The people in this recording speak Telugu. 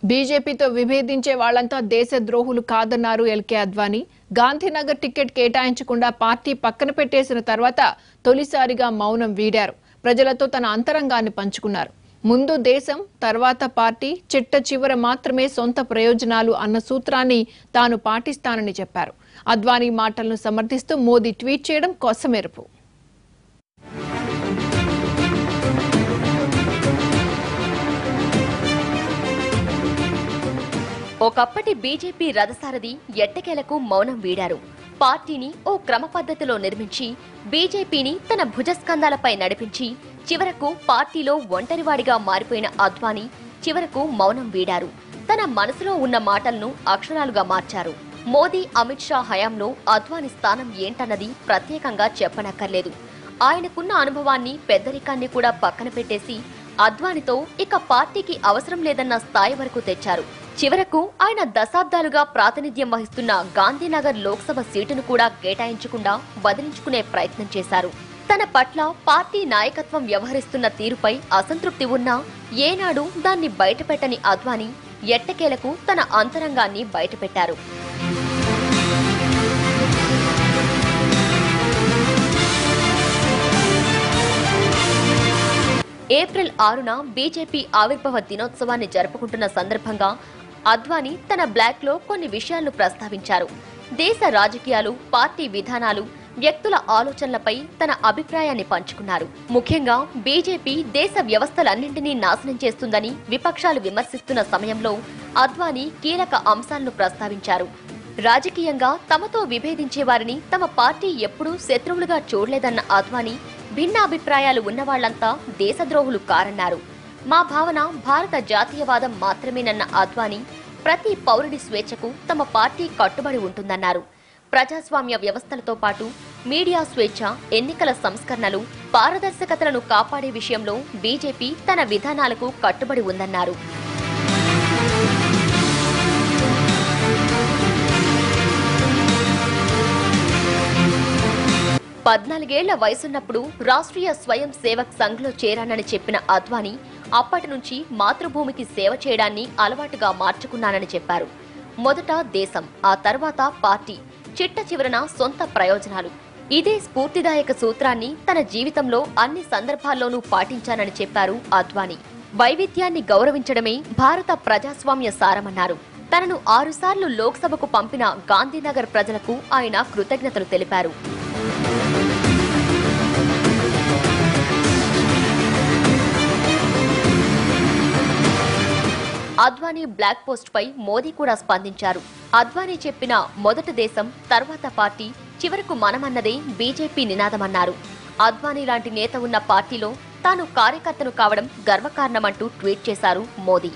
బీజేపీతో విభేదించే వాళ్లంతా దేశద్రోహులు కాదన్నారు ఎల్కే అద్వానీ. గాంధీనగర్ టికెట్ కేటాయించకుండా పార్టీ పక్కన పెట్టేసిన తర్వాత తొలిసారిగా మౌనం వీడారు. ప్రజలతో తన అంతరంగాన్ని పంచుకున్నారు. ముందు దేశం, తర్వాత పార్టీ, చిట్ట చివర మాత్రమే సొంత ప్రయోజనాలు అన్న సూత్రాన్ని తాను పాటిస్తానని చెప్పారు. అద్వానీ మాటలను సమర్థిస్తూ మోదీ ట్వీట్ చేయడం కొసమెరుపు. ఒకప్పటి బీజేపీ రథసారథి ఎట్టకేలకు మౌనం వీడారు. పార్టీని ఓ క్రమ పద్ధతిలో నిర్మించి బీజేపీని తన భుజస్కంధాలపై నడిపించి చివరకు పార్టీలో ఒంటరివాడిగా మారిపోయిన అద్వానీ చివరకు మౌనం వీడారు. తన మనసులో ఉన్న మాటలను అక్షరాలుగా మార్చారు. మోదీ, అమిత్ షా హయాంలో అద్వానీ స్థానం ఏంటన్నది ప్రత్యేకంగా చెప్పనక్కర్లేదు. ఆయనకున్న అనుభవాన్ని, పెద్దరికాన్ని కూడా పక్కన పెట్టేసి అద్వానీతో ఇక పార్టీకి అవసరం లేదన్న స్థాయి వరకు తెచ్చారు. చివరకు ఆయన దశాబ్దాలుగా ప్రాతినిధ్యం వహిస్తున్న గాంధీనగర్ లోక్సభ సీటును కూడా కేటాయించకుండా బదిలించుకునే ప్రయత్నం చేశారు. తన పట్ల పార్టీ నాయకత్వం వ్యవహరిస్తున్న తీరుపై అసంతృప్తి ఉన్నా ఏనాడు దాన్ని బయటపెట్టని అద్వానీ ఎట్టకేలకు తన అంతరంగాన్ని బయటపెట్టారు. ఏప్రిల్ 6న బీజేపీ ఆవిర్భావ దినోత్సవాన్ని జరుపుకుంటున్న సందర్భంగా అద్వానీ తన బ్లాగ్లో కొన్ని విషయాలను ప్రస్తావించారు. దేశ రాజకీయాలు, పార్టీ విధానాలు, వ్యక్తుల ఆలోచనలపై తన అభిప్రాయాన్ని పంచుకున్నారు. ముఖ్యంగా బీజేపీ దేశ వ్యవస్థలన్నింటినీ నాశనం చేస్తుందని విపక్షాలు విమర్శిస్తున్న సమయంలో అద్వానీ కీలక అంశాలను ప్రస్తావించారు. రాజకీయంగా తమతో విభేదించే వారిని తమ పార్టీ ఎప్పుడూ శత్రువులుగా చూడలేదన్న అద్వానీ భిన్నాభిప్రాయాలు ఉన్నవాళ్లంతా దేశద్రోహులు కారన్నారు. మా భావన భారత జాతీయవాదం మాత్రమేనన్న అద్వానీ ప్రతి పౌరుడి స్వేచ్ఛకు తమ పార్టీ కట్టుబడి ఉంటుందన్నారు. ప్రజాస్వామ్య వ్యవస్థలతో పాటు మీడియా స్వేచ్ఛ, ఎన్నికల సంస్కరణలు, పారదర్శకతలను కాపాడే విషయంలో బీజేపీ తన విధానాలకు కట్టుబడి ఉందన్నారు. పద్నాలుగేళ్ల వయసున్నప్పుడు రాష్ట్రీయ స్వయం సేవక్ సంఘ్లో చేరానని చెప్పిన అద్వానీ అప్పటి నుంచి మాతృభూమికి సేవ చేయడాన్ని అలవాటుగా మార్చుకున్నానని చెప్పారు. మొదట దేశం, ఆ తర్వాత పార్టీ, చిట్ట చివరన సొంత ప్రయోజనాలు. ఇదే స్ఫూర్తిదాయక సూత్రాన్ని తన జీవితంలో అన్ని సందర్భాల్లోనూ పాటించానని చెప్పారు అద్వానీ. వైవిధ్యాన్ని గౌరవించడమే భారత ప్రజాస్వామ్య సారమన్నారు. తనను 6 సార్లు లోక్సభకు పంపిన గాంధీనగర్ ప్రజలకు ఆయన కృతజ్ఞతలు తెలిపారు. అద్వానీ బ్లాక్ పోస్ట్ పై మోదీ కూడా స్పందించారు. అద్వానీ చెప్పిన మొదటి దేశం, తర్వాత పార్టీ, చివరకు మనమన్నదే బీజేపీ నినాదమన్నారు. అద్వానీ లాంటి నేత ఉన్న పార్టీలో తాను కార్యకర్తను కావడం గర్వకారణమంటూ ట్వీట్ చేశారు మోదీ.